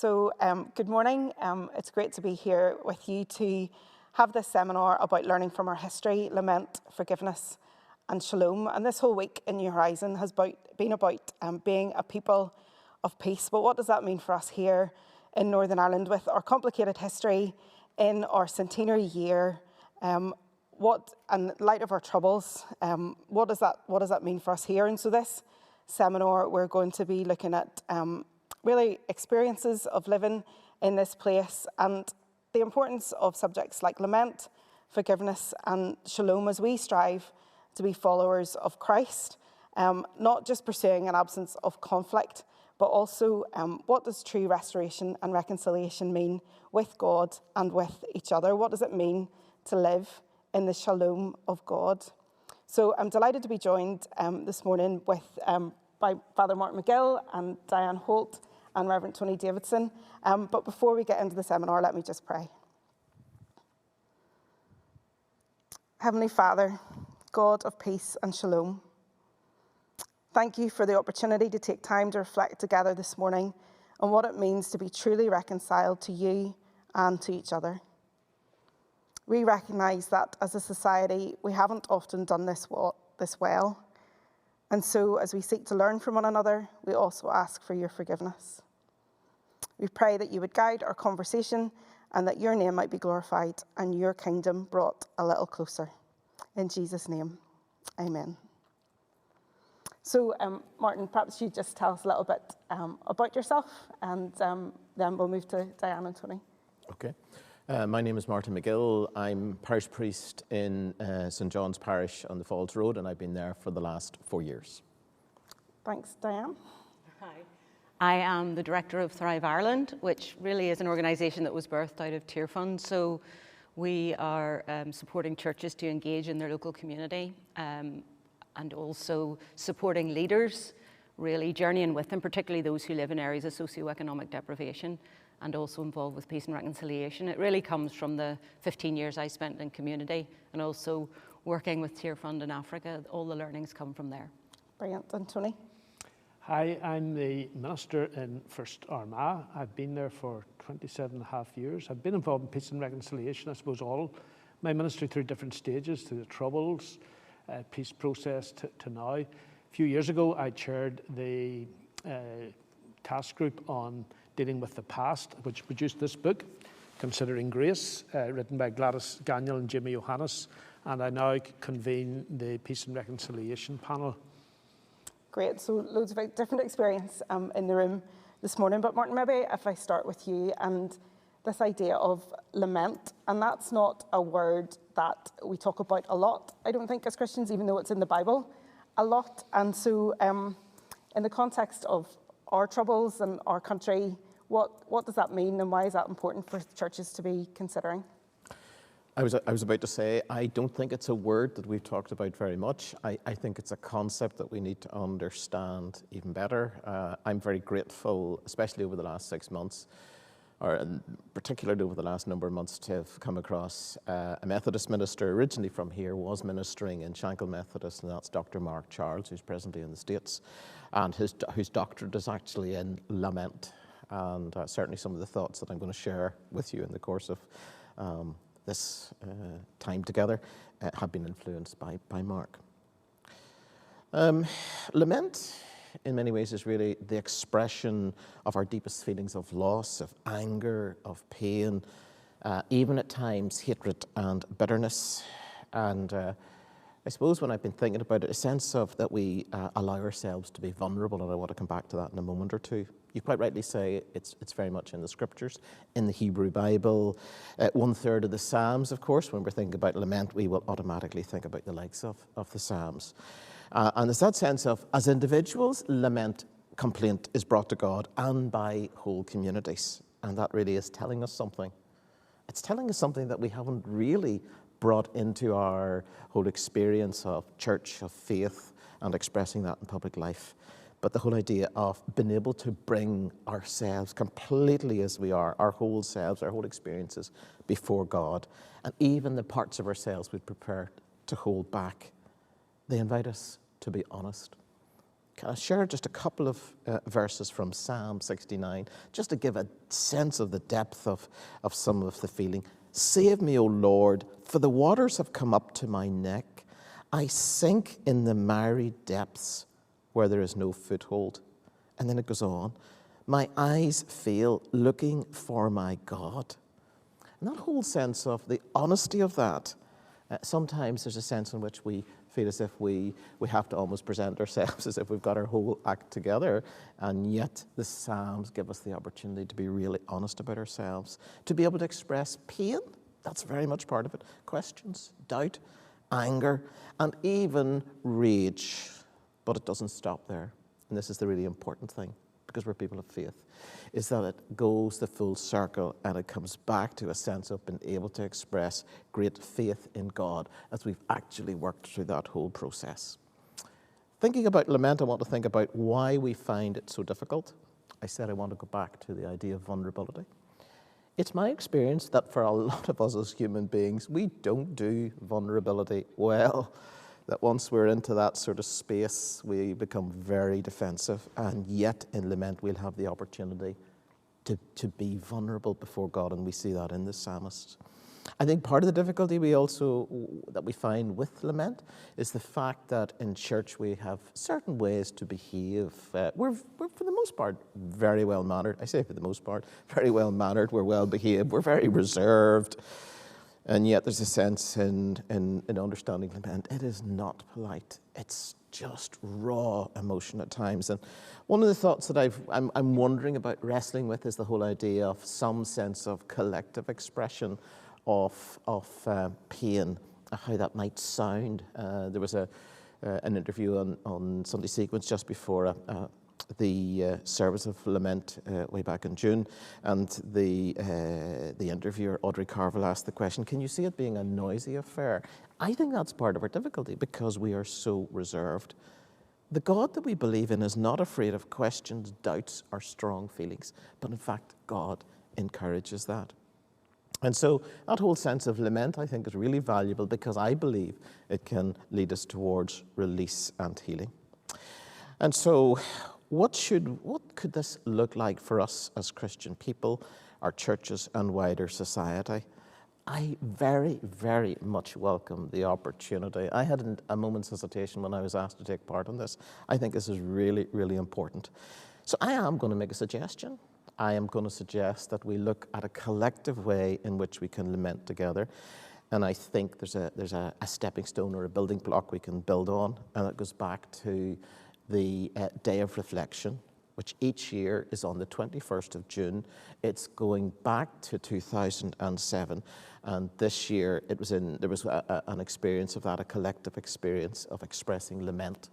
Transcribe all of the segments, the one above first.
Good morning. It's great to be here with you to have this seminar about learning from our history, lament, forgiveness, and shalom. And this whole week in New Horizon has been about being a people of peace. But what does that mean for us here in Northern Ireland with our complicated history in our centenary year? In light of our troubles, what does that mean for us here? And so this seminar, we're going to be looking at really experiences of living in this place and the importance of subjects like lament, forgiveness, and shalom as we strive to be followers of Christ, not just pursuing an absence of conflict, but also what does true restoration and reconciliation mean with God and with each other? What does it mean to live in the shalom of God? So I'm delighted to be joined this morning by Father Martin Magill and Diane Holt and Reverend Tony Davidson. But before we get into the seminar, let me just pray. Heavenly Father, God of peace and shalom, thank you for the opportunity to take time to reflect together this morning on what it means to be truly reconciled to you and to each other. We recognise that as a society, we haven't often done this well. And so as we seek to learn from one another, we also ask for your forgiveness. We pray that you would guide our conversation and that your name might be glorified and your kingdom brought a little closer. In Jesus' name, amen. So, Martin, perhaps you just tell us a little bit about yourself and then we'll move to Diane and Tony. Okay. My name is Martin Magill. I'm parish priest in St John's Parish on the Falls Road, and I've been there for the last 4 years. Thanks, Diane. Hi. I am the director of Thrive Ireland, which really is an organisation that was birthed out of Tear Fund. So we are supporting churches to engage in their local community and also supporting leaders, really journeying with them, particularly those who live in areas of socioeconomic deprivation, and also involved with peace and reconciliation. It really comes from the 15 years I spent in community and also working with Tear Fund in Africa. All the learnings come from there. Brilliant. And Tony? Hi, I'm the minister in First Armagh. I've been there for 27 and a half years. I've been involved in peace and reconciliation, I suppose, all my ministry through different stages, through the Troubles, peace process to now. A few years ago, I chaired the task group on dealing with the past, which produced this book, Considering Grace, written by Gladys Gagnon and Jimmy Johannes, and I now convene the Peace and Reconciliation panel. Great, so loads of different experience in the room this morning, but Martin, maybe if I start with you and this idea of lament, and that's not a word that we talk about a lot, I don't think, as Christians, even though it's in the Bible a lot, and so in the context of our troubles and our country, what does that mean and why is that important for churches to be considering? I was about to say, I don't think it's a word that we've talked about very much. I think it's a concept that we need to understand even better. I'm very grateful, especially over the last 6 months, or particularly over the last number of months, to have come across a Methodist minister, originally from here, was ministering in Shankill Methodist, and that's Dr. Mark Charles, who's presently in the States, and whose doctorate is actually in lament. And certainly some of the thoughts that I'm going to share with you in the course of this time together have been influenced by Mark. Lament, in many ways, is really the expression of our deepest feelings of loss, of anger, of pain, even at times hatred and bitterness. And I suppose when I've been thinking about it, a sense of that we allow ourselves to be vulnerable, and I want to come back to that in a moment or two. You quite rightly say it's very much in the scriptures, in the Hebrew Bible. 1/3 of the Psalms, of course, when we're thinking about lament, we will automatically think about the likes of the Psalms. And there's that sense of, as individuals, lament, complaint is brought to God and by whole communities. And that really is telling us something. It's telling us something that we haven't really brought into our whole experience of church, of faith, and expressing that in public life. But the whole idea of being able to bring ourselves completely as we are, our whole selves, our whole experiences before God, and even the parts of ourselves we prepare to hold back, they invite us to be honest, can I share just a couple of verses from Psalm 69, just to give a sense of the depth of some of the feeling. Save me, O Lord, for the waters have come up to my neck. I sink in the miry depths where there is no foothold. And then it goes on. My eyes fail looking for my God. And that whole sense of the honesty of that, sometimes there's a sense in which we feel as if we have to almost present ourselves as if we've got our whole act together, and yet the Psalms give us the opportunity to be really honest about ourselves, to be able to express pain. That's very much part of it. Questions, doubt, anger, and even rage. But it doesn't stop there. And this is the really important thing, because we're people of faith, is that it goes the full circle and it comes back to a sense of being able to express great faith in God as we've actually worked through that whole process. Thinking about lament, I want to think about why we find it so difficult. I said I want to go back to the idea of vulnerability. It's my experience that for a lot of us as human beings, we don't do vulnerability well. That once we're into that sort of space, we become very defensive, and yet in lament we'll have the opportunity to be vulnerable before God, and we see that in the psalmist. I think part of the difficulty that we find with lament is the fact that in church we have certain ways to behave. We're for the most part very well mannered. I say for the most part, very well mannered. We're well behaved. We're very reserved. And yet there's a sense in understanding lament, it is not polite. It's just raw emotion at times. And one of the thoughts that I'm wondering about, wrestling with, is the whole idea of some sense of collective expression of pain, how that might sound. There was an interview on Sunday Sequence just before the service of lament way back in June, and the interviewer, Audrey Carville, asked the question, can you see it being a noisy affair? I think that's part of our difficulty, because we are so reserved. The God that we believe in is not afraid of questions, doubts, or strong feelings, but in fact, God encourages that. And so that whole sense of lament, I think, is really valuable, because I believe it can lead us towards release and healing. And so what could this look like for us as Christian people, our churches, and wider society? I very, very much welcome the opportunity. I had a moment's hesitation when I was asked to take part in this. I think this is really, really important. So I am going to make a suggestion. I am going to suggest that we look at a collective way in which we can lament together. And I think there's a stepping stone or a building block we can build on, and it goes back to the Day of Reflection, which each year is on the 21st of June. It's going back to 2007, and this year there was an experience of that, a collective experience of expressing lament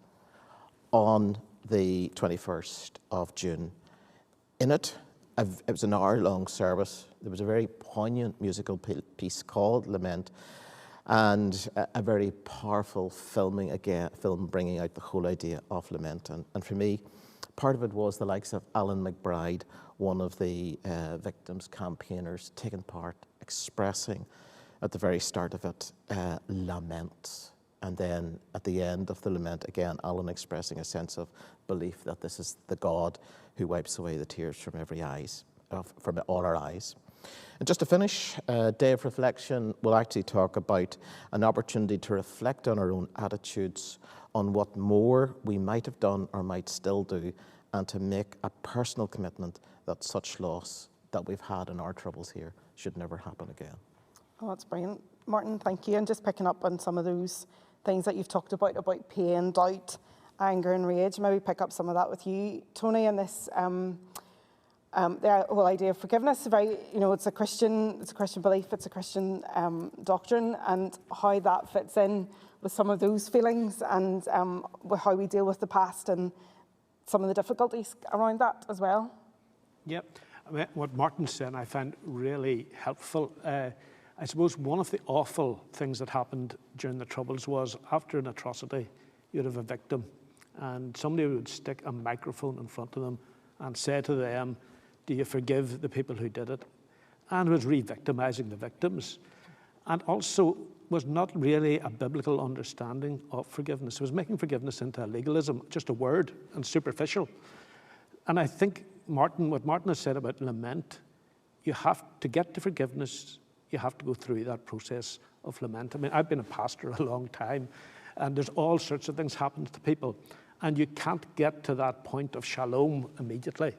on the 21st of June. In it was an hour-long service. There was a very poignant musical piece called Lament, and a very powerful film bringing out the whole idea of lament. And for me, part of it was the likes of Alan McBride, one of the victims' campaigners, taking part, expressing at the very start of it, lament. And then at the end of the lament, again, Alan expressing a sense of belief that this is the God who wipes away the tears from from all our eyes. And just to finish, Day of Reflection will actually talk about an opportunity to reflect on our own attitudes, on what more we might have done or might still do, and to make a personal commitment that such loss that we've had in our troubles here should never happen again. Oh, that's brilliant. Martin, thank you. And just picking up on some of those things that you've talked about pain, doubt, anger and rage, maybe pick up some of that with you, Tony, and this the whole idea of forgiveness. It's a Christian belief, it's a Christian doctrine, and how that fits in with some of those feelings, and with how we deal with the past and some of the difficulties around that as well. Yep. I mean, what Martin said I found really helpful. I suppose one of the awful things that happened during the Troubles was, after an atrocity, you'd have a victim, and somebody would stick a microphone in front of them and say to them, do you forgive the people who did it? And was re-victimizing the victims. And also, was not really a biblical understanding of forgiveness. It was making forgiveness into a legalism, just a word, and superficial. And I think what Martin has said about lament, you have to get to forgiveness, you have to go through that process of lament. I mean, I've been a pastor a long time, and there's all sorts of things happen to people, and you can't get to that point of shalom immediately.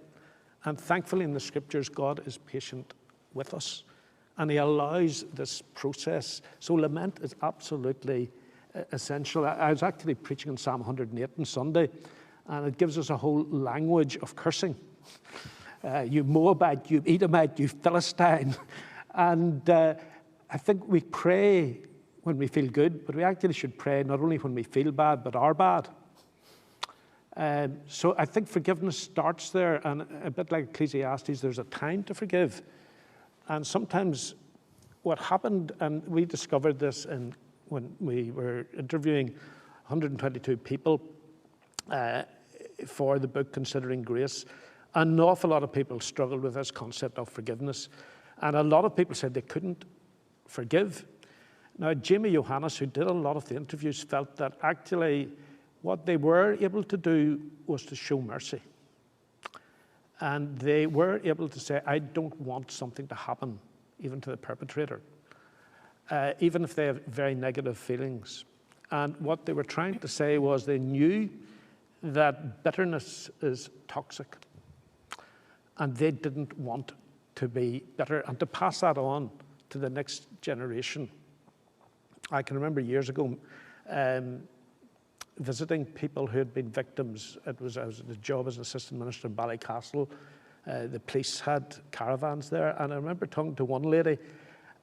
And thankfully in the scriptures, God is patient with us, and he allows this process. So lament is absolutely essential. I was actually preaching on Psalm 108 on Sunday, and it gives us a whole language of cursing. You Moabite, you Edomite, you Philistine. And I think we pray when we feel good, but we actually should pray not only when we feel bad, but are bad. So I think forgiveness starts there, and a bit like Ecclesiastes, there's a time to forgive. And sometimes what happened, and we discovered this when we were interviewing 122 people for the book Considering Grace, an awful lot of people struggled with this concept of forgiveness. And a lot of people said they couldn't forgive. Now, Jamie Johannes, who did a lot of the interviews, felt that actually what they were able to do was to show mercy. And they were able to say, I don't want something to happen even to the perpetrator, even if they have very negative feelings. And what they were trying to say was they knew that bitterness is toxic, and they didn't want to be bitter and to pass that on to the next generation. I can remember years ago visiting people who had been victims. I was at a job as an assistant minister in Ballycastle. The police had caravans there, and I remember talking to one lady,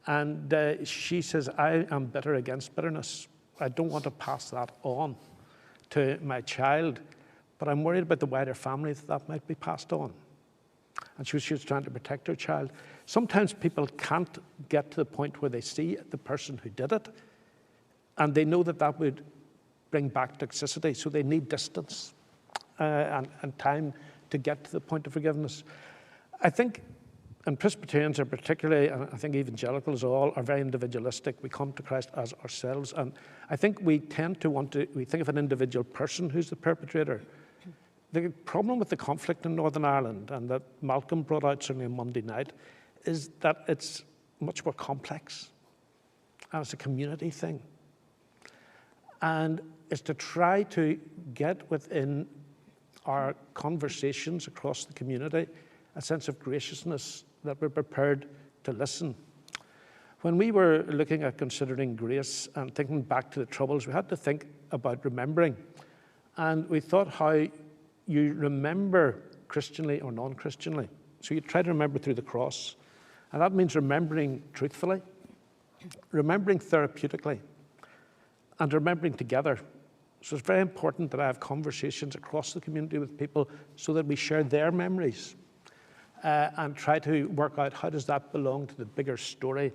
and she says, I am bitter against bitterness. I don't want to pass that on to my child, but I'm worried about the wider family that might be passed on. And she was trying to protect her child. Sometimes people can't get to the point where they see the person who did it, and they know that that would bring back toxicity, so they need distance and time to get to the point of forgiveness. I think, and Presbyterians are particularly, and I think evangelicals all, are very individualistic. We come to Christ as ourselves, and I think we tend to we think of an individual person who's the perpetrator. The problem with the conflict in Northern Ireland, and that Malcolm brought out certainly on Monday night, is that it's much more complex, and it's a community thing. And it's to try to get within our conversations across the community a sense of graciousness, that we're prepared to listen. When we were looking at considering grace and thinking back to the Troubles, we had to think about remembering. And we thought how you remember Christianly or non-Christianly. So you try to remember through the cross. And that means remembering truthfully, remembering therapeutically, and remembering together. So it's very important that I have conversations across the community with people so that we share their memories and try to work out how does that belong to the bigger story.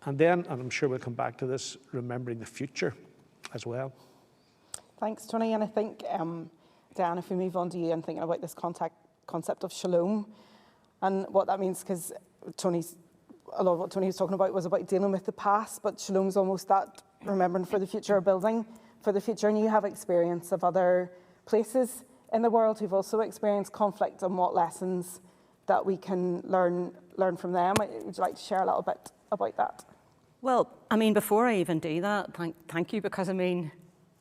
And then, and I'm sure we'll come back to this, remembering the future as well. Thanks, Tony. And I think, Diane, if we move on to you and thinking about this concept of shalom and what that means, because a lot of what Tony was talking about was about dealing with the past, but shalom's almost that remembering for the future, building for the future. And you have experience of other places in the world who've also experienced conflict, and what lessons that we can learn from them. Would you like to share a little bit about that? Well, I mean, before I even do that, thank you, because I mean,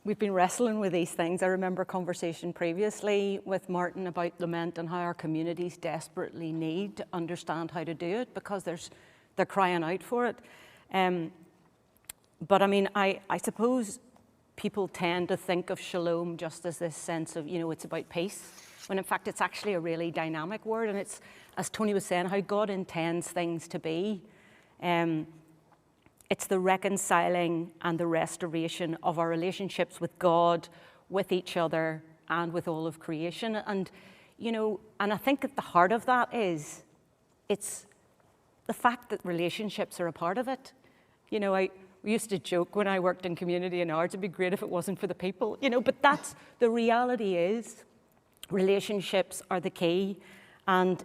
we've been wrestling with these things. I remember a conversation previously with Martin about lament and how our communities desperately need to understand how to do it, because they're crying out for it. But I mean, I suppose people tend to think of shalom just as this sense of, it's about peace, when in fact it's actually a really dynamic word, and it's, as Tony was saying, how God intends things to be. It's the reconciling and the restoration of our relationships with God, with each other, and with all of creation. And, and I think at the heart of that it's the fact that relationships are a part of it. We used to joke when I worked in community and arts, it'd be great if it wasn't for the people, but that's, the reality is, relationships are the key. And,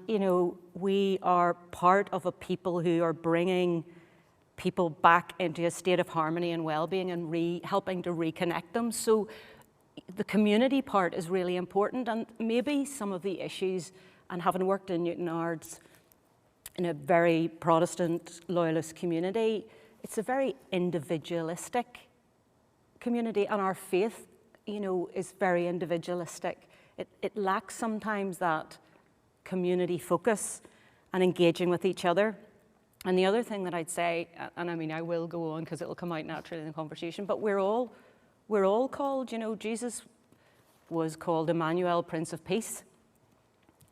we are part of a people who are bringing people back into a state of harmony and well-being and helping to reconnect them. So the community part is really important, and maybe some of the issues, and having worked in Newtownards in a very Protestant loyalist community, it's a very individualistic community, and our faith, is very individualistic. It lacks sometimes that community focus and engaging with each other. And the other thing that I'd say, and I mean, I will go on because it'll come out naturally in the conversation, but we're all called, Jesus was called Emmanuel, Prince of Peace.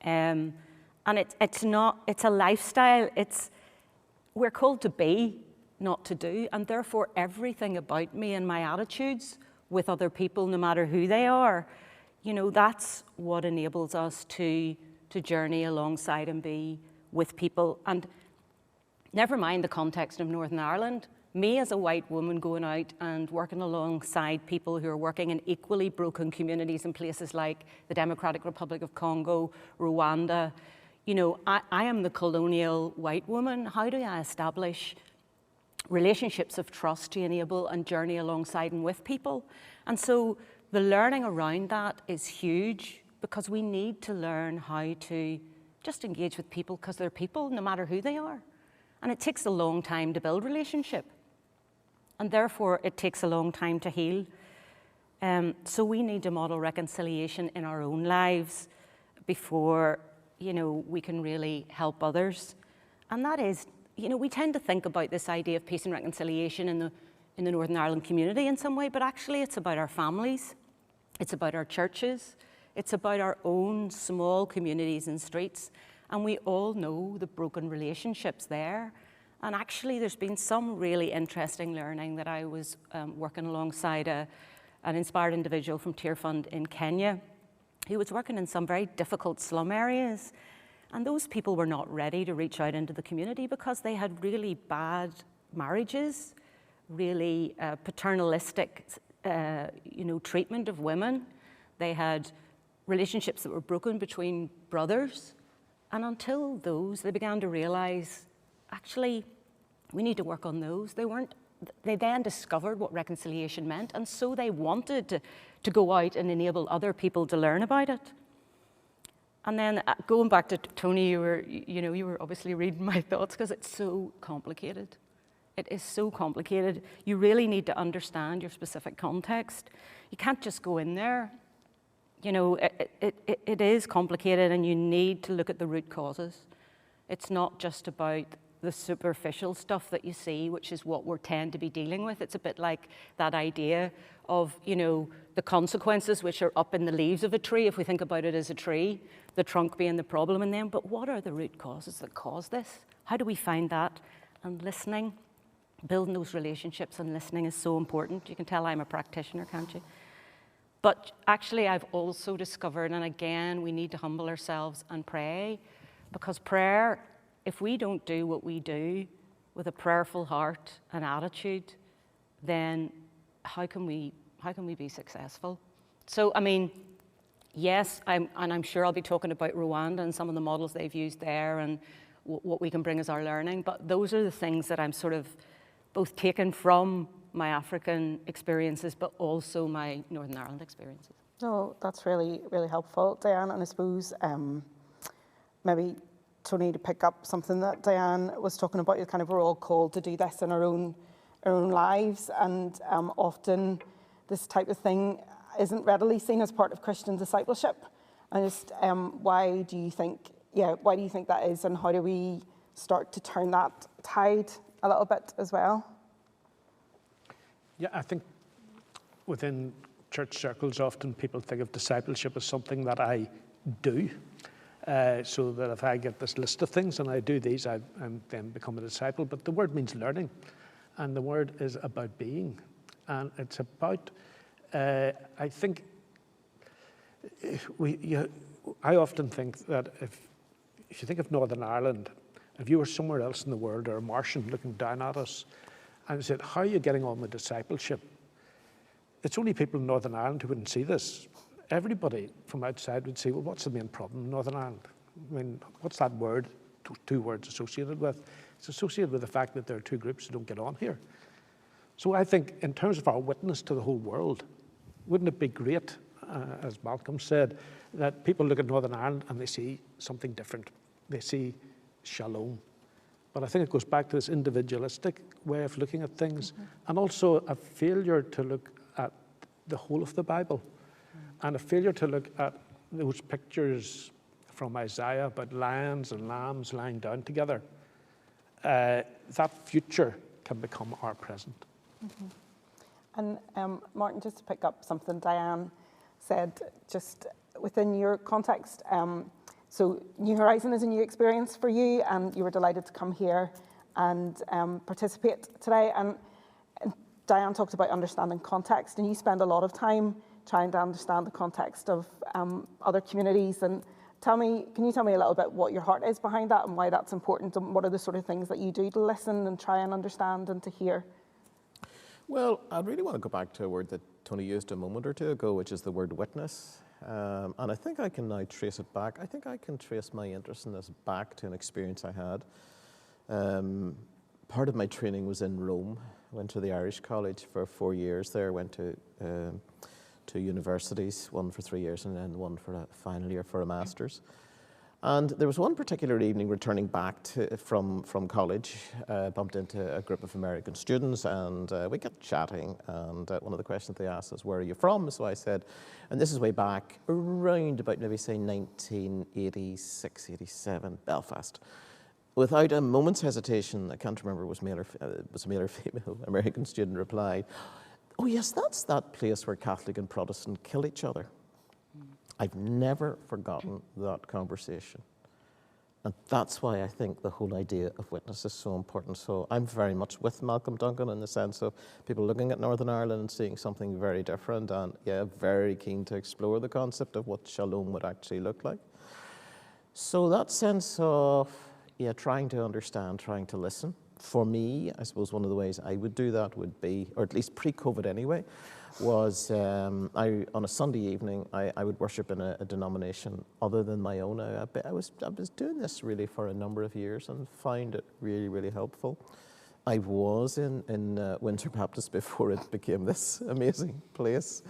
And it's a lifestyle. We're called to be, not to do. And therefore, everything about me and my attitudes with other people, no matter who they are, that's what enables us to journey alongside and be with people. And never mind the context of Northern Ireland, me as a white woman going out and working alongside people who are working in equally broken communities in places like the Democratic Republic of Congo, Rwanda, I am the colonial white woman. How do I establish relationships of trust to enable and journey alongside and with people? And so the learning around that is huge, because we need to learn how to just engage with people because they're people, no matter who they are. And it takes a long time to build relationship. And therefore, it takes a long time to heal. So we need to model reconciliation in our own lives before, we can really help others. And that is, we tend to think about this idea of peace and reconciliation in the Northern Ireland community in some way, but actually it's about our families, it's about our churches, it's about our own small communities and streets. And we all know the broken relationships there. And actually, there's been some really interesting learning that I was working alongside an inspired individual from Tear Fund in Kenya, who was working in some very difficult slum areas. And those people were not ready to reach out into the community because they had really bad marriages, really paternalistic, treatment of women. They had relationships that were broken between brothers. And until they began to realize, actually, we need to work on those. They then discovered what reconciliation meant, and so they wanted to go out and enable other people to learn about it. And then going back to Tony, you were obviously reading my thoughts, because it's so complicated. It is so complicated. You really need to understand your specific context. You can't just go in there. It is complicated, and you need to look at the root causes. It's not just about the superficial stuff that you see, which is what we tend to be dealing with. It's a bit like that idea of, the consequences which are up in the leaves of a tree, if we think about it as a tree, the trunk being the problem in them. But what are the root causes that cause this? How do we find that? And listening, building those relationships and listening is so important. You can tell I'm a practitioner, can't you? But actually, I've also discovered, and again, we need to humble ourselves and pray, because prayer, if we don't do what we do with a prayerful heart and attitude, then how can we be successful? So, I mean, yes, I'm sure I'll be talking about Rwanda and some of the models they've used there and what we can bring as our learning, but those are the things that I'm sort of both taken from my African experiences, but also my Northern Ireland experiences. No, that's really, really helpful, Diane. And I suppose maybe Tony, to pick up something that Diane was talking about, is kind of we're all called to do this in our own lives, and often this type of thing isn't readily seen as part of Christian discipleship. And just why do you think that is, and how do we start to turn that tide a little bit as well? Yeah, I think within church circles, often people think of discipleship as something that I do. So that if I get this list of things and I do these, I then become a disciple. But the word means learning, and the word is about being. And it's about, I think, I often think that if you think of Northern Ireland, if you were somewhere else in the world, or a Martian looking down at us, and said, how are you getting on with discipleship? It's only people in Northern Ireland who wouldn't see this. Everybody from outside would say, well, what's the main problem in Northern Ireland? I mean, what's that word, two words associated with? It's associated with the fact that there are two groups who don't get on here. So I think in terms of our witness to the whole world, wouldn't it be great, as Malcolm said, that people look at Northern Ireland and they see something different. They see shalom. But I think it goes back to this individualistic way of looking at things, and also a failure to look at the whole of the Bible, and a failure to look at those pictures from Isaiah about lions and lambs lying down together. That future can become our present. And Martin, just to pick up something Diane said, just within your context, so New Horizon is a new experience for you, and you were delighted to come here and participate today. And Diane talked about understanding context, and you spend a lot of time trying to understand the context of other communities. And can you tell me a little bit what your heart is behind that and why that's important, and what are the sort of things that you do to listen and try and understand and to hear? Well, I really want to go back to a word that Tony used a moment or two ago, which is the word witness. And I think I can now trace it back. I think I can trace my interest in this back to an experience I had. Part of my training was in Rome. Went to the Irish College for 4 years there. Went to two universities, one for 3 years and then one for a final year for a master's. And there was one particular evening returning back from college, bumped into a group of American students, and we got chatting, and one of the questions they asked was, where are you from? So I said, and this is way back around about maybe say 1986, 87, Belfast. Without a moment's hesitation, I can't remember was a male or female, American student replied, oh yes, that's that place where Catholic and Protestant kill each other. I've never forgotten that conversation. And that's why I think the whole idea of witness is so important. So I'm very much with Malcolm Duncan in the sense of people looking at Northern Ireland and seeing something very different, and yeah, very keen to explore the concept of what shalom would actually look like. So that sense of, yeah, trying to understand, trying to listen. For me, I suppose one of the ways I would do that would be, or at least pre-COVID anyway, was on a Sunday evening, I would worship in a denomination other than my own. I was doing this really for a number of years and found it really, really helpful. I was in Windsor Baptist before it became this amazing place.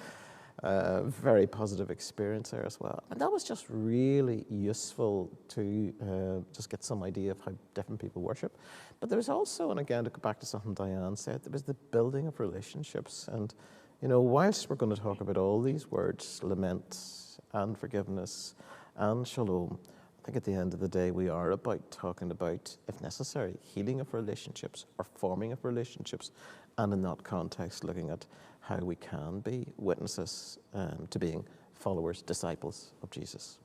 Very positive experience there as well. And that was just really useful to just get some idea of how different people worship. But there was also, and again, to go back to something Diane said, there was the building of relationships. And you know, whilst we're going to talk about all these words, lament and forgiveness and shalom, I think at the end of the day, we are about talking about, if necessary, healing of relationships or forming of relationships, and in that context, looking at how we can be witnesses to being followers, disciples of Jesus.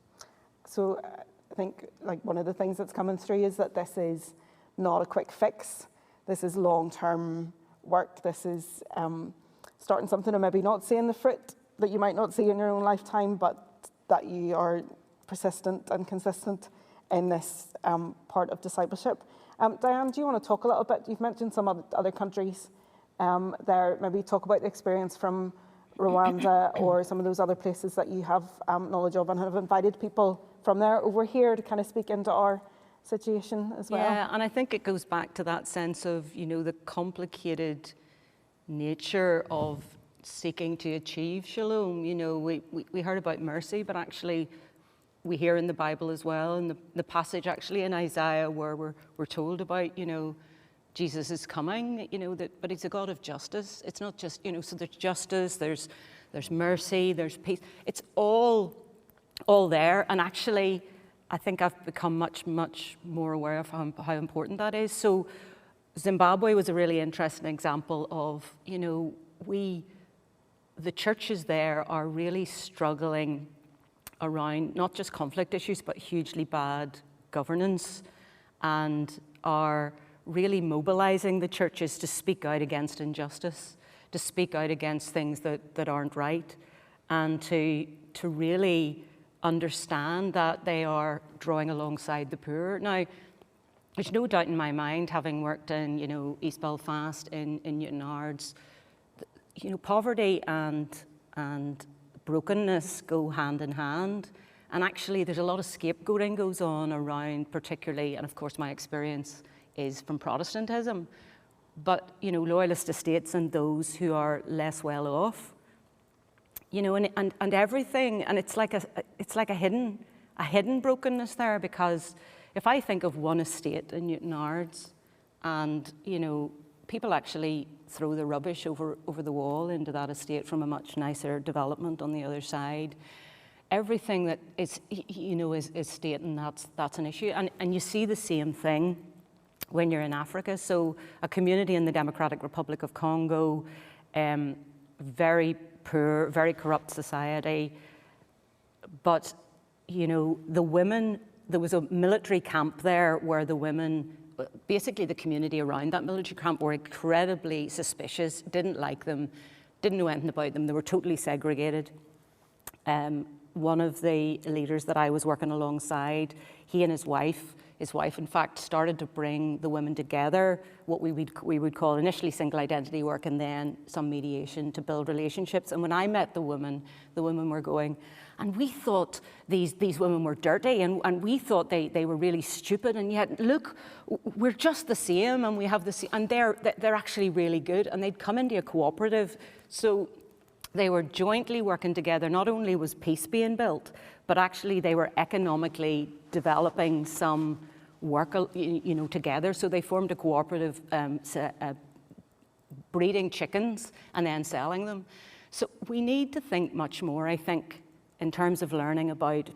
So I think like one of the things that's coming through is that this is not a quick fix. This is long-term work. This is starting something and maybe not seeing the fruit that you might not see in your own lifetime, but that you are persistent and consistent in this part of discipleship. Diane, do you want to talk a little bit? You've mentioned some other countries there. Maybe talk about the experience from Rwanda or some of those other places that you have knowledge of and have invited people from there over here to kind of speak into our situation as well. Yeah, and I think it goes back to that sense of, you know, the complicated nature of seeking to achieve shalom. You know, we heard about mercy, but actually we hear in the Bible as well, in the passage actually in Isaiah where we're told about, you know, Jesus is coming, you know, but he's a God of justice. It's not just, you know, so there's justice, there's mercy, there's peace. It's all there. And actually, I think I've become much, much more aware of how important that is. So Zimbabwe was a really interesting example of, you know, the churches there are really struggling around not just conflict issues, but hugely bad governance, and are really mobilizing the churches to speak out against injustice, to speak out against things that aren't right, and to really understand that they are drawing alongside the poor. Now, there's no doubt in my mind, having worked in, you know, East Belfast, in Newton Ards, you know, poverty and brokenness go hand in hand. And actually, there's a lot of scapegoating goes on around, particularly, and of course my experience is from Protestantism. But, you know, loyalist estates and those who are less well off, you know, and everything, and it's like a hidden brokenness there, because if I think of one estate in Newton Ards, and, you know, people actually throw the rubbish over the wall into that estate from a much nicer development on the other side. Everything that is, you know, is stating that's an issue. And you see the same thing when you're in Africa. So a community in the Democratic Republic of Congo, very poor, very corrupt society. But, you know, the women, there was a military camp there where the women, basically the community around that military camp, were incredibly suspicious, didn't like them, didn't know anything about them. They were totally segregated. One of the leaders that I was working alongside, he and his wife in fact started to bring the women together, what we would call initially single identity work and then some mediation to build relationships. And when I met the women were going, and we thought these women were dirty, and we thought they were really stupid, and yet look, we're just the same, and we have the same, and they're actually really good, and they'd come into a cooperative. So they were jointly working together. Not only was peace being built, but actually they were economically developing some work, you know, together. So they formed a cooperative, breeding chickens and then selling them. So we need to think much more, I think, in terms of learning about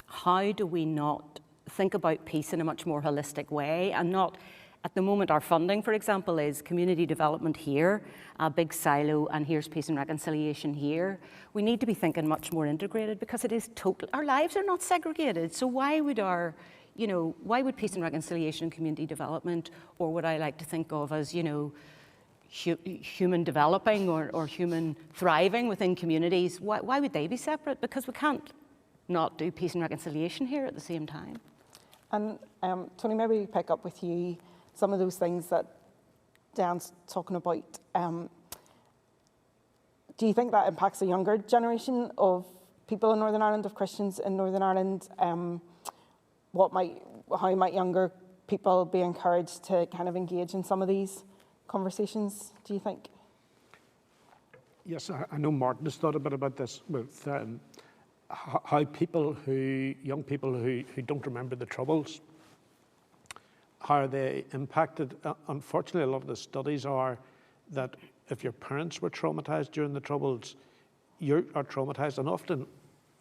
how do we not think about peace in a much more holistic way, and not, at the moment, our funding, for example, is community development here, a big silo, and here's peace and reconciliation here. We need to be thinking much more integrated, because it is total. Our lives are not segregated. So why would why would peace and reconciliation and community development, or what I like to think of as, you know, human developing or human thriving within communities, why would they be separate? Because we can't not do peace and reconciliation here at the same time. And Tony, maybe pick up with you some of those things that Diane's talking about. Do you think that impacts the younger generation of people in Northern Ireland, of Christians in Northern Ireland? How might younger people be encouraged to kind of engage in some of these conversations, do you think? Yes, I know Martin has thought a bit about this, with how young people who don't remember the Troubles, how are they impacted? Unfortunately, a lot of the studies are that if your parents were traumatized during the Troubles, you are traumatized, and often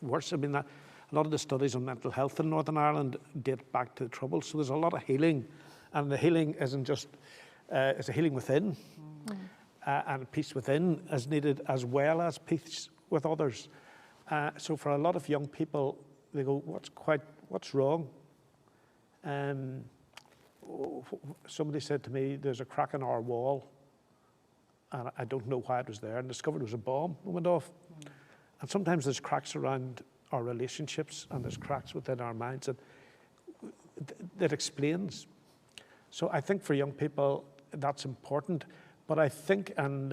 worse. I mean, a lot of the studies on mental health in Northern Ireland date back to the Troubles, so there's a lot of healing, and the healing isn't just, it's a healing within, and peace within is needed, as well as peace with others. So for a lot of young people, they go, what's wrong? Somebody said to me, there's a crack in our wall, and I don't know why it was there, and discovered it was a bomb that went off. And sometimes there's cracks around our relationships, and there's cracks within our minds that explains. So I think for young people, that's important. But I think, and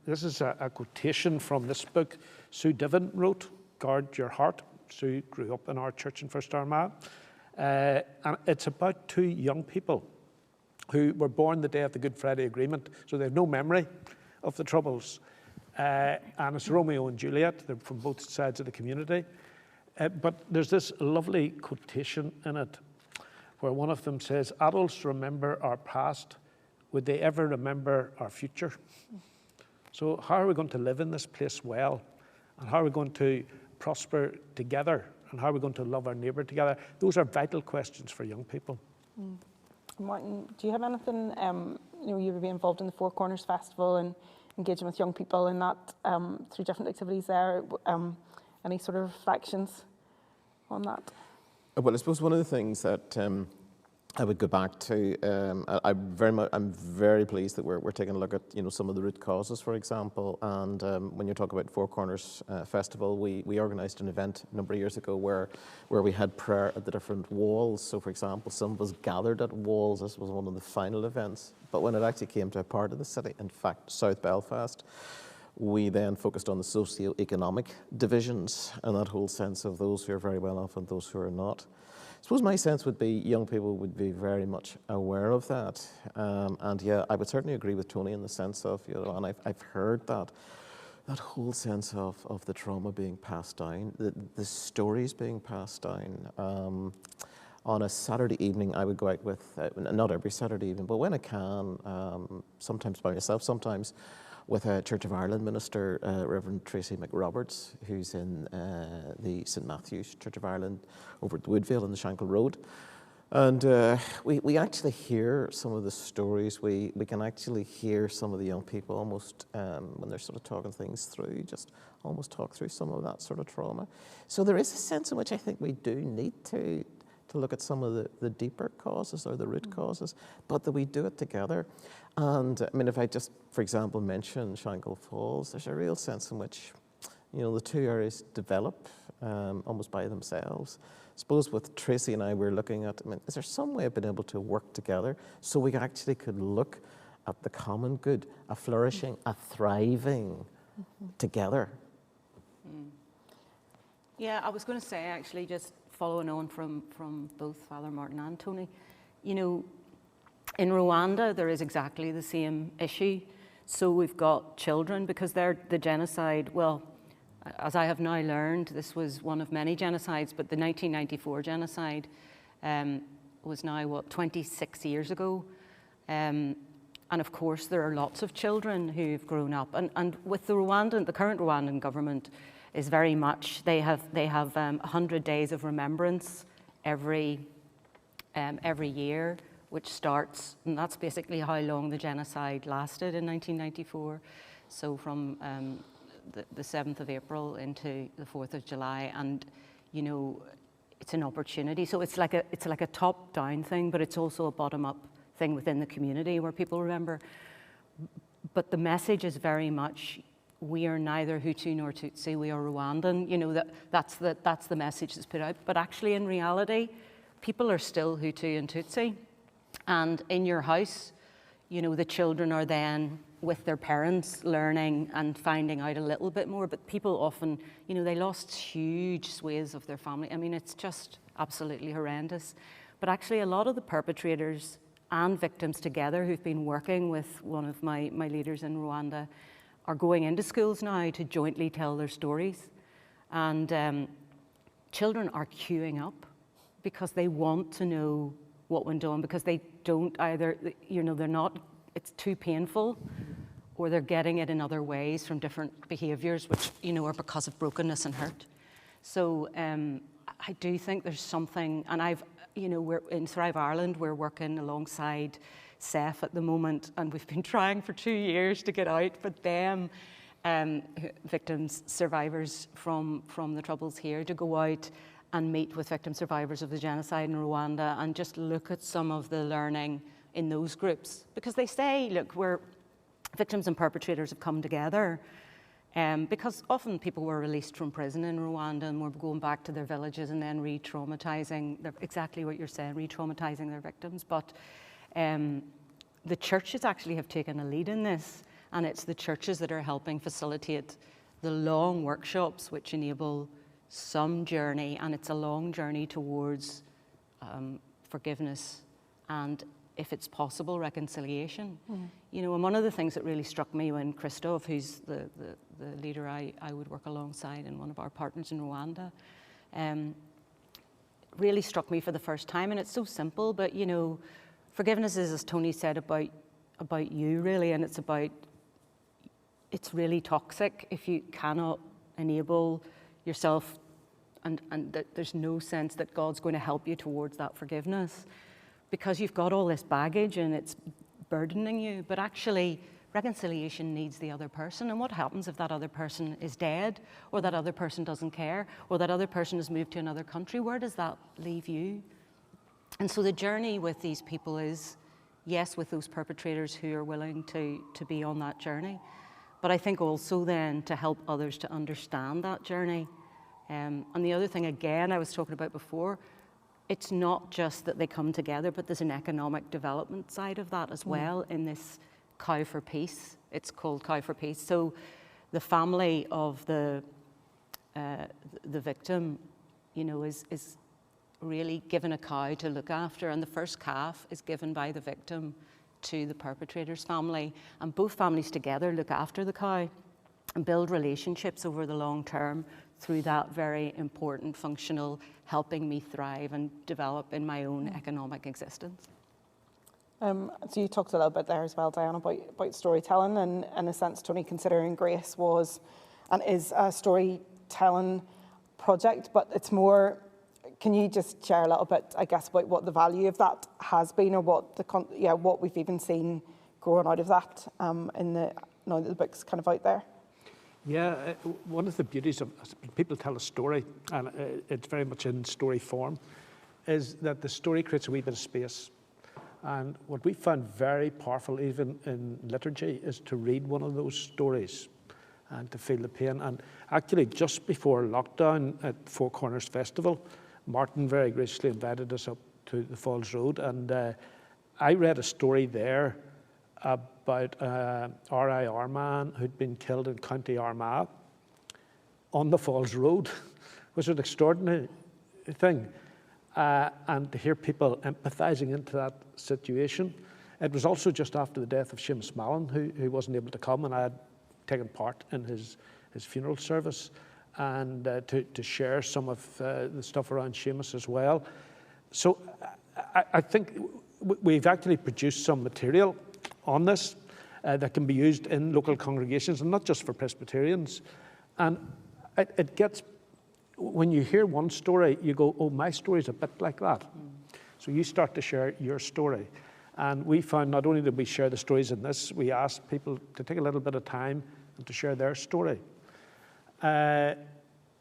this is a quotation from this book Sue Divan wrote, Guard Your Heart. Sue grew up in our church in First Armagh. And it's about two young people who were born the day of the Good Friday Agreement, so they have no memory of the Troubles. And it's Romeo and Juliet. They're from both sides of the community. But there's this lovely quotation in it where one of them says, adults remember our past. Would they ever remember our future? So how are we going to live in this place well? And how are we going to prosper together? And how are we going to love our neighbour together? Those are vital questions for young people. Martin, do you have anything, you would be involved in the Four Corners Festival and engaging with young people in that through different activities there. Any sort of reflections on that? Well, I suppose one of the things that I would go back to, I'm very pleased that we're taking a look at some of the root causes, for example. And when you talk about Four Corners Festival, we organised an event a number of years ago where we had prayer at the different walls. So, for example, some of us gathered at walls. This was one of the final events. But when it actually came to a part of the city, in fact, South Belfast, we then focused on the socio-economic divisions and that whole sense of those who are very well off and those who are not. suppose my sense would be young people would be very much aware of that. And yeah, I would certainly agree with Tony in the sense of, and I've heard that whole sense of the trauma being passed down, the stories being passed down. On a Saturday evening, I would go out with, not every Saturday evening, but when I can, sometimes by myself, sometimes with a Church of Ireland minister, Reverend Tracy McRoberts, who's in the St Matthew's Church of Ireland over at Woodvale on the Shankill Road. And we actually hear some of the stories. We can actually hear some of the young people almost, when they're sort of talking things through, just almost talk through some of that sort of trauma. So there is a sense in which I think we do need to look at some of the deeper causes or the root causes, but that we do it together. And I mean, if I just, for example, mention Shankill Falls, there's a real sense in which, the two areas develop almost by themselves. I suppose with Tracy and I, we're looking at, is there some way of being able to work together so we actually could look at the common good, a flourishing, a thriving together? Yeah, I was going to say, actually, just following on from both Father Martin and Tony, in Rwanda, there is exactly the same issue. So we've got children, because they're the genocide, well, as I have now learned, this was one of many genocides, but the 1994 genocide was now, 26 years ago. And of course, there are lots of children who've grown up. And with the current Rwandan government is very much, they have 100 days of remembrance every year, which starts, and that's basically how long the genocide lasted in 1994. So from the 7th of April into the 4th of July, and it's an opportunity. So it's like a top-down thing, but it's also a bottom-up thing within the community where people remember. But the message is very much, we are neither Hutu nor Tutsi, we are Rwandan. That's the message that's put out. But actually, in reality, people are still Hutu and Tutsi. And in your house, the children are then with their parents learning and finding out a little bit more. But people often, they lost huge swathes of their family. I mean, it's just absolutely horrendous. But actually, a lot of the perpetrators and victims together who've been working with one of my leaders in Rwanda are going into schools now to jointly tell their stories. And children are queuing up because they want to know what went on, because they don't either, they're not, it's too painful, or they're getting it in other ways from different behaviours, which, are because of brokenness and hurt. So I do think there's something, and we're in Thrive Ireland, we're working alongside SEF at the moment, and we've been trying for 2 years to get out, but them, victims, survivors from the Troubles here, to go out and meet with victim survivors of the genocide in Rwanda and just look at some of the learning in those groups. Because they say, look, victims and perpetrators have come together, because often people were released from prison in Rwanda and were going back to their villages and then re-traumatizing, exactly what you're saying, re-traumatizing their victims. But the churches actually have taken a lead in this, and it's the churches that are helping facilitate the long workshops which enable some journey, and it's a long journey towards forgiveness and, if it's possible, reconciliation. And one of the things that really struck me when Christoph, who's the leader I would work alongside and one of our partners in Rwanda, really struck me for the first time, and it's so simple, but forgiveness is, as Tony said, about you really, and it's really toxic if you cannot enable yourself, and that there's no sense that God's going to help you towards that forgiveness, because you've got all this baggage and it's burdening you. But actually, reconciliation needs the other person. And what happens if that other person is dead, or that other person doesn't care, or that other person has moved to another country? Where does that leave you? And so the journey with these people is, yes, with those perpetrators who are willing to be on that journey, but I think also then to help others to understand that journey. And the other thing, again, I was talking about before, it's not just that they come together, but there's an economic development side of that as well in this Cow for Peace. It's called Cow for Peace. So the family of the victim, is really given a cow to look after, and the first calf is given by the victim to the perpetrator's family, and both families together look after the cow and build relationships over the long term through that very important functional helping me thrive and develop in my own economic existence. So you talked a little bit there as well, Diane, about storytelling, and in a sense, Tony, considering Grace was and is a storytelling project, but it's more, can you just share a little bit, I guess, about what the value of that has been, or what we've even seen growing out of that now that the book's kind of out there? Yeah, one of the beauties of people tell a story, and it's very much in story form, is that the story creates a wee bit of space. And what we found very powerful, even in liturgy, is to read one of those stories and to feel the pain. And actually, just before lockdown at Four Corners Festival, Martin very graciously invited us up to the Falls Road, and I read a story there about RIR man who'd been killed in County Armagh on the Falls Road, which was an extraordinary thing. And to hear people empathising into that situation. It was also just after the death of Seamus Mallon, who wasn't able to come, and I had taken part in his funeral service, and to share some of the stuff around Seamus as well. So I think we've actually produced some material on this that can be used in local congregations, and not just for Presbyterians. And it gets, when you hear one story, you go, oh, my story's a bit like that. So you start to share your story. And we found not only did we share the stories in this, we asked people to take a little bit of time and to share their story. And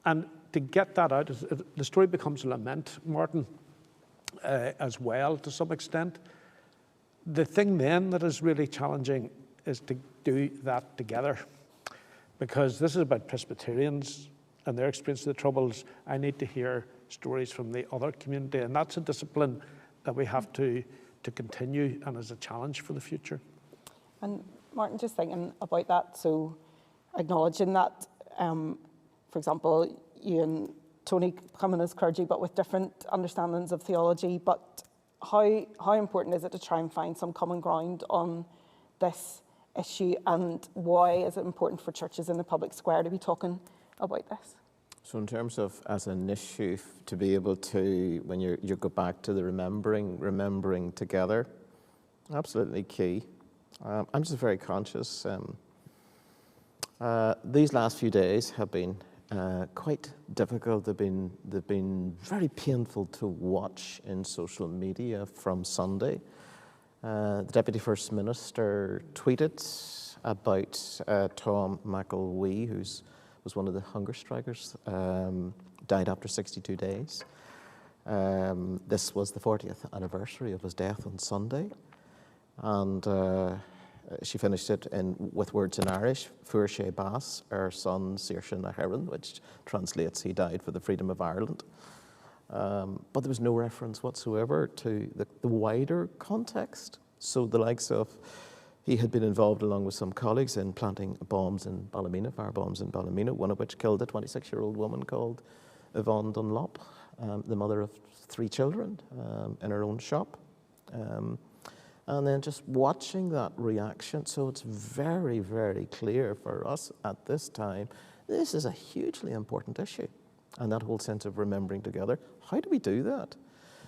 to get that out, the story becomes a lament, Martin, as well, to some extent. The thing then that is really challenging is to do that together, because this is about Presbyterians and their experience of the Troubles. I need to hear stories from the other community, and that's a discipline that we have to continue, and is a challenge for the future. And Martin, just thinking about that, so acknowledging that, for example, you and Tony coming as clergy, but with different understandings of theology, but how important is it to try and find some common ground on this issue, and why is it important for churches in the public square to be talking about this? So in terms of as an issue, to be able to, when you go back to the remembering together, absolutely key. I'm just very conscious. These last few days have been quite difficult. They've been very painful to watch in social media from Sunday. The Deputy First Minister tweeted about Tom McElwee, who was one of the hunger strikers, died after 62 days. This was the 40th anniversary of his death on Sunday. And she finished it with words in Irish, Fuair sé bás, ar son Saoirse na hÉireann, which translates, he died for the freedom of Ireland. But there was no reference whatsoever to the wider context. So the likes of, he had been involved along with some colleagues in planting bombs in Ballymena, fire bombs in Ballymena, one of which killed a 26-year-old woman called Yvonne Dunlop, the mother of 3 children, in her own shop. And then just watching that reaction, so it's very, very clear for us at this time, this is a hugely important issue. And that whole sense of remembering together, how do we do that?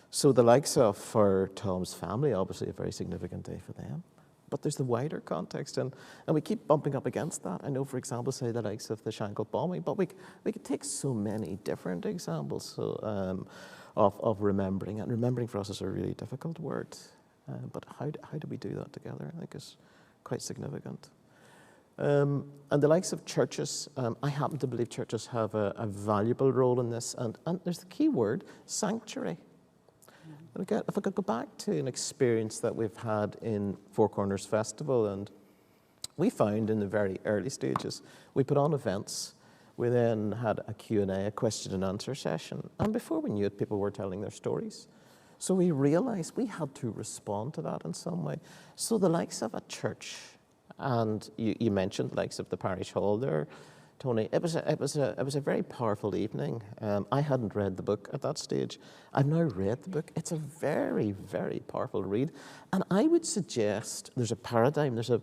So the likes of, for Tom's family, obviously a very significant day for them. But there's the wider context, and we keep bumping up against that. I know, for example, say the likes of the Shankill bombing, but we could take so many different examples of remembering, and remembering for us is a really difficult word. But how do we do that together? I think is quite significant. And the likes of churches, I happen to believe churches have a valuable role in this, and there's the key word, sanctuary. And again, if I could go back to an experience that we've had in Four Corners Festival, and we found in the very early stages, we put on events. We then had a Q&A, a question and answer session, and before we knew it, people were telling their stories. So we realized we had to respond to that in some way. So the likes of a church, and you mentioned the likes of the parish hall there, Tony. It was a very powerful evening. I hadn't read the book at that stage. I've now read the book. It's a very, very powerful read, and I would suggest there's a paradigm, there's a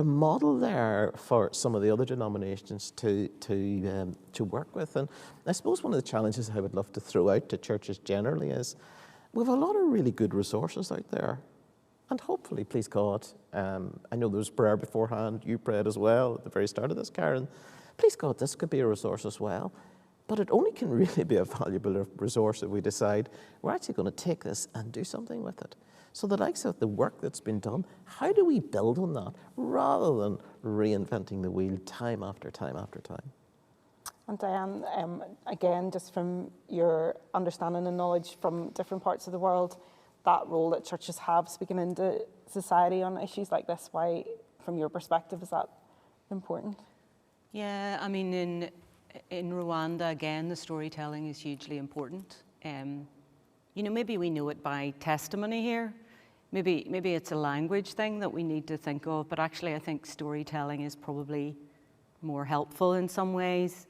model there for some of the other denominations to work with. And I suppose one of the challenges I would love to throw out to churches generally is we have a lot of really good resources out there. And hopefully, please God, I know there was prayer beforehand, you prayed as well at the very start of this, Karen. Please God, this could be a resource as well. But it only can really be a valuable resource if we decide we're actually going to take this and do something with it. So the likes of the work that's been done, how do we build on that rather than reinventing the wheel time after time after time? And Diane, again, just from your understanding and knowledge from different parts of the world, that role that churches have speaking into society on issues like this, why, from your perspective, is that important? Yeah, I mean, in Rwanda, again, the storytelling is hugely important. You know, maybe we know it by testimony here. Maybe it's a language thing that we need to think of, but actually I think storytelling is probably more helpful in some ways.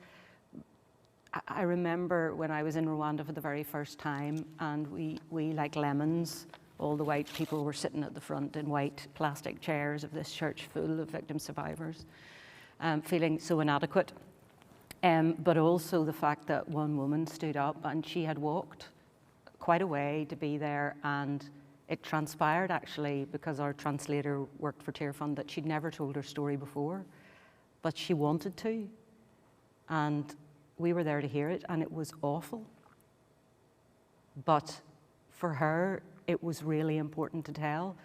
I remember when I was in Rwanda for the very first time, and we like lemons, all the white people were sitting at the front in white plastic chairs of this church full of victim survivors, feeling so inadequate. But also the fact that one woman stood up and she had walked quite a way to be there, and it transpired actually, because our translator worked for Tear Fund, that she'd never told her story before, but she wanted to. And we were there to hear it, and it was awful. But for her, it was really important to tell.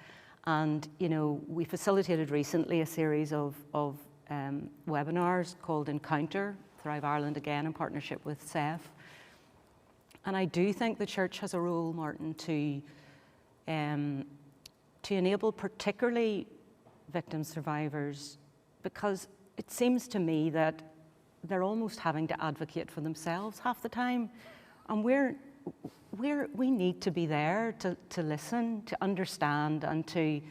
And, you know, we facilitated recently a series of webinars called Encounter, Thrive Ireland again in partnership with SEF. And I do think the church has a role, Martin, to enable particularly victim survivors, because it seems to me that they're almost having to advocate for themselves half the time. And we need to be there to listen, to understand, and to,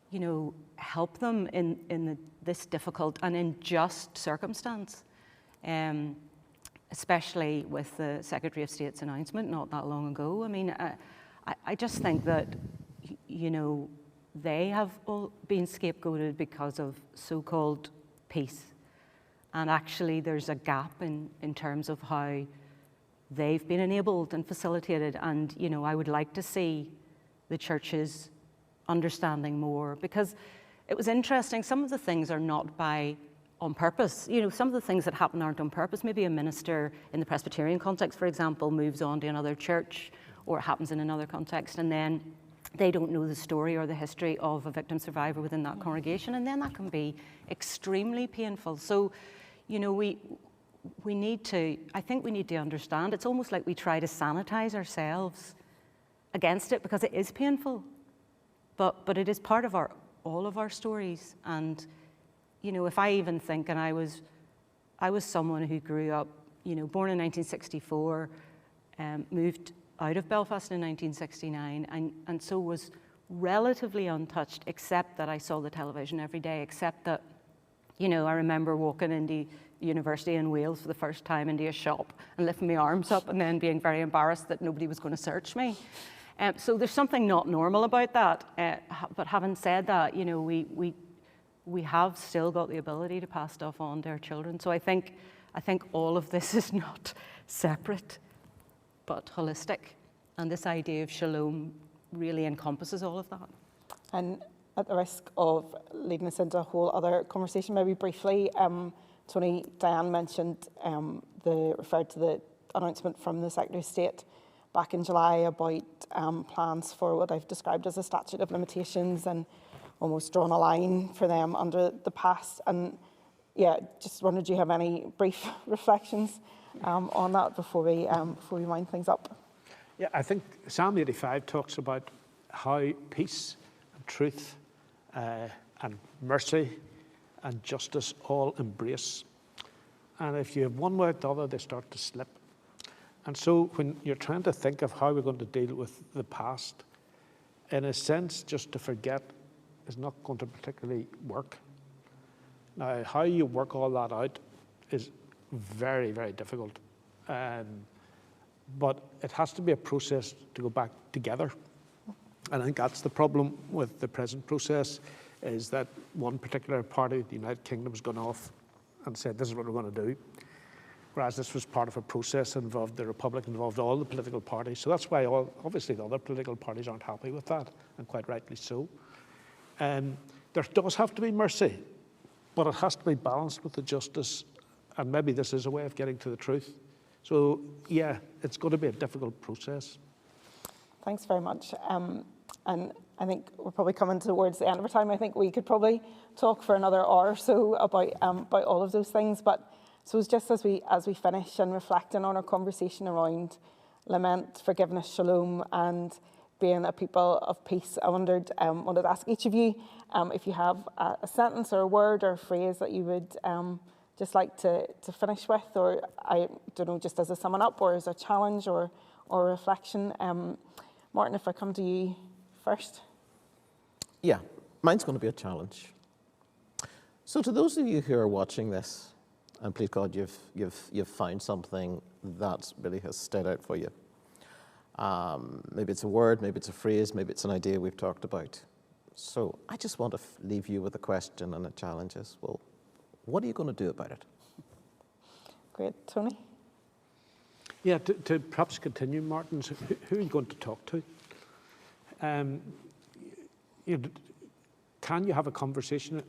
you know, help them in this difficult and unjust circumstance. Especially with the Secretary of State's announcement not that long ago. I mean, I just think that, you know, they have all been scapegoated because of so-called peace. And actually there's a gap in terms of how they've been enabled and facilitated. And, you know, I would like to see the churches understanding more, because it was interesting, some of the things are not on purpose. You know, some of the things that happen aren't on purpose. Maybe a minister in the Presbyterian context, for example, moves on to another church, or it happens in another context, and then they don't know the story or the history of a victim survivor within that congregation, and then that can be extremely painful. So, you know, I think we need to understand, it's almost like we try to sanitize ourselves against it because it is painful, but it is part of all of our stories. And, you know, if I even think, and I was someone who grew up, you know, born in 1964, moved out of Belfast in 1969, and so was relatively untouched, except that I saw the television every day, except that, you know, I remember walking into university in Wales for the first time into a shop and lifting my arms up and then being very embarrassed that nobody was going to search me. So there's something not normal about that. But having said that, you know, we have still got the ability to pass stuff on to our children. So I think all of this is not separate, but holistic. And this idea of shalom really encompasses all of that. And at the risk of leading us into a whole other conversation, maybe briefly, Tony, Diane mentioned referred to the announcement from the Secretary of State back in July about plans for what I've described as a statute of limitations, and almost drawn a line for them under the past. And yeah, just wondered, do you have any brief reflections on that before we wind things up? Yeah, I think Psalm 85 talks about how peace and truth and mercy and justice all embrace. And if you have one without the other, they start to slip. And so when you're trying to think of how we're going to deal with the past, in a sense, just to forget is not going to particularly work. Now, how you work all that out is very, very difficult. But it has to be a process to go back together. And I think that's the problem with the present process, is that one particular party, the United Kingdom, has gone off and said, this is what we're going to do. Whereas this was part of a process that involved the Republic, involved all the political parties. So that's why obviously the other political parties aren't happy with that, and quite rightly so. There does have to be mercy, but it has to be balanced with the justice, and maybe this is a way of getting to the truth. So yeah, it's going to be a difficult process. Thanks very much. And I think we're probably coming towards the end of our time. I think we could probably talk for another hour or so about all of those things. But so it's just as we finish and reflecting on our conversation around lament, forgiveness, shalom, and being a people of peace, I wanted to ask each of you if you have a sentence or a word or a phrase that you would just like to finish with, or I don't know, just as a summing up or as a challenge or reflection. Martin, if I come to you first. Yeah, mine's going to be a challenge. So to those of you who are watching this, and please God, you've found something that really has stood out for you. Maybe it's a word, maybe it's a phrase, maybe it's an idea we've talked about. So I just want to leave you with a question and a challenge is, well, what are you going to do about it? Great. Tony? Yeah, to perhaps continue, Martin, who are you going to talk to? Can you have a conversation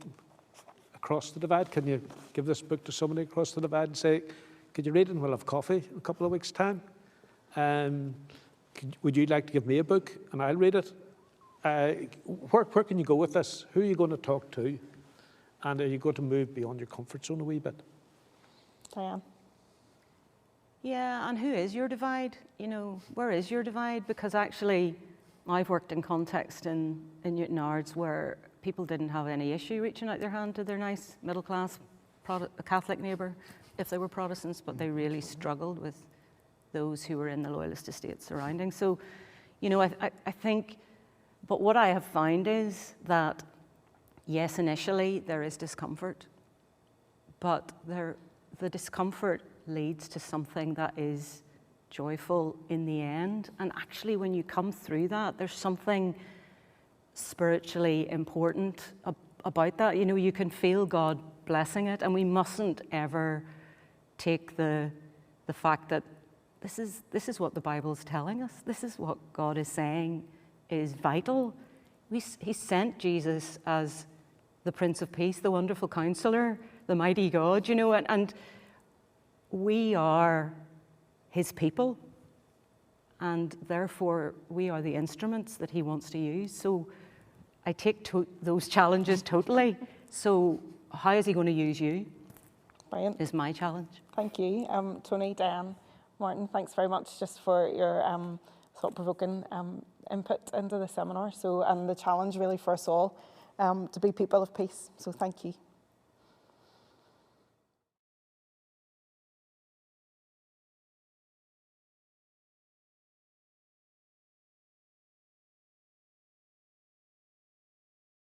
across the divide? Can you give this book to somebody across the divide and say, could you read it and we'll have coffee in a couple of weeks' time? Would you like to give me a book and I'll read it? Where can you go with this? Who are you going to talk to? And are you going to move beyond your comfort zone a wee bit? Diane? Yeah, and who is your divide? Where is your divide? Because actually, I've worked in context in Newton Ards where people didn't have any issue reaching out their hand to their nice middle-class Catholic neighbour if they were Protestants, but they really struggled with those who were in the Loyalist estate surrounding. So, I think, but what I have found is that, yes, initially there is discomfort, but the discomfort leads to something that is joyful in the end. And actually, when you come through that, there's something spiritually important about that. You can feel God blessing it, and we mustn't ever take the fact that this is what the Bible's telling us. This is what God is saying is vital. He sent Jesus as the Prince of Peace, the wonderful Counselor, the mighty God, and we are his people, and therefore we are the instruments that he wants to use. So I take those challenges totally. So how is he going to use you? Brilliant. Is my challenge. Thank you. Tony, Diane, Martin, thanks very much just for your thought-provoking input into the seminar. And the challenge really for us all to be people of peace. So thank you.